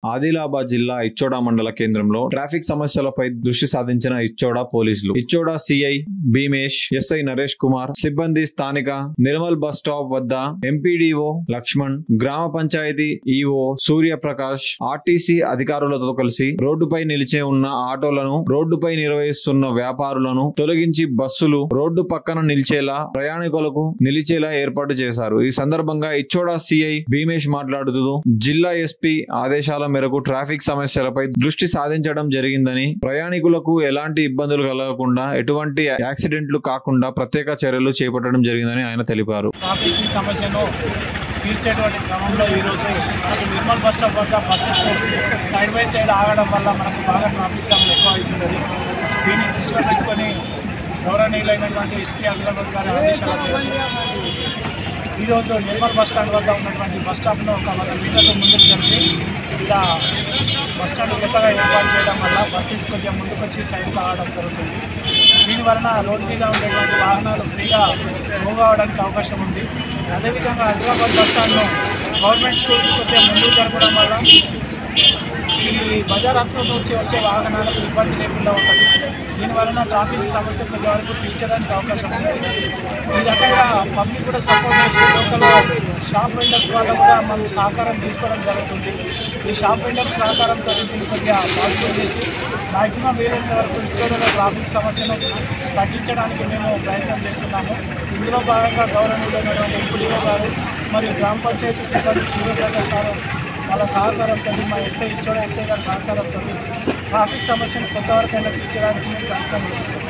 ఆదిలాబాద్ జిల్లా ఇచ్చోడా మండల కేంద్రంలో ట్రాఫిక్ సమస్యలపై దృష్టి సాధించిన ఇచ్చోడా పోలీసులు. ఇచ్చోడా సిఐ భీమేష్, ఎస్ఐ నరేష్ కుమార్ సిబ్బంది స్థానిక నిర్మల్ బస్ స్టాప్ వద్ద ఎంపీడీఓ లక్ష్మణ్, గ్రామ పంచాయతీ ఈఓ సూర్యప్రకాష్, ఆర్టీసీ అధికారులతో కలిసి రోడ్డుపై నిలిచే ఉన్న ఆటోలను, రోడ్డుపై నిర్వహిస్తున్న వ్యాపారులను తొలగించి బస్సులు రోడ్డు పక్కన నిలిచేలా, ప్రయాణికులకు నిలిచేలా ఏర్పాటు చేశారు. ఈ సందర్భంగా ఇచ్చోడా సిఐ భీమేష్ మాట్లాడుతూ జిల్లా ఎస్పీ ఆదేశాల మేరకు ట్రాఫిక్ సమస్యలపై దృష్టి సాధించడం జరిగిందని, ప్రయాణికులకు ఎలాంటి ఇబ్బందులు కలగకుండా, ఎటువంటి యాక్సిడెంట్లు కాకుండా ప్రత్యేక చర్యలు చేపట్టడం జరిగిందని ఆయన తెలిపారు. ట్రాఫిక్ సమస్యను తీర్చేటువంటి క్రమంలో ఈరోజు మనకు నిర్మల్ బస్ స్టాప్ వద్ద బస్సెస్ సైడ్ బై సైడ్ ఆగడం వల్ల మనకు బాగా ట్రాఫిక్ జామ్ ఎక్కువ అవుతున్నది. దీన్ని దృష్టిలో పెట్టుకొని గౌరవనీయులైనటువంటి ఎస్పీ ఆదిలాబాద్ గారి ఆదేశాల ఈరోజు నిర్మల్ బస్ స్టాండ్ వద్ద ఉన్నటువంటి బస్ స్టాప్ను ఒక 100 మీటర్లు ముందుకు జరిపి ఇలా బస్ స్టాండ్ కొత్తగా ఏర్పాటు చేయడం వల్ల బస్సెస్ కొంచెం ముందుకు వచ్చి సైడ్కి ఆగడం జరుగుతుంది. దీని వలన రోడ్డు మీద ఉండేటువంటి వాహనాలు ఫ్రీగా మూవ్ అవ్వడానికి అవకాశం ఉంది. అదేవిధంగా ఆదిలాబాద్ బస్ స్టాండ్ను గవర్నమెంట్ స్కూల్కి కొంచెం ముందుకు జరపడం వల్ల ఈ బజార్ హక్కుల నుంచి వచ్చే వాహనాలకు ఇబ్బంది లేకుండా ఉంటుంది. దీనివలన ట్రాఫిక్ సమస్య కొంతవరకు తీర్చడానికి అవకాశం ఉంది. ఈ రకంగా పబ్లిక్ కూడా సపోర్ట్ చేసి లోకల్ షాప్ వెండర్స్ వల్ల కూడా మనం సహకారం తీసుకోవడం జరుగుతుంది. ఈ షాప్ వెండర్స్ సహకారంతో కొద్దిగా పాజిటివ్ చేసి మ్యాక్సిమం వీలైనంత వరకు ఇచ్చోడలో ట్రాఫిక్ సమస్యను తగ్గించడానికి మేము ప్రయత్నం చేస్తున్నాము. ఇందులో భాగంగా గౌరవనీయులైనటువంటి ఎంపీడీఓ గారు మరియు గ్రామ పంచాయతీ సిబ్బంది సూర్యప్రకాష్ గారు వాళ్ళ సహకారంతో, మా ఇచ్చోడా ఎస్ఐ గారి సహకారంతో ట్రాఫిక్ సమస్యను కొంతవరకైనా తీర్చడానికి మేము ప్రయత్నం చేస్తున్నాం.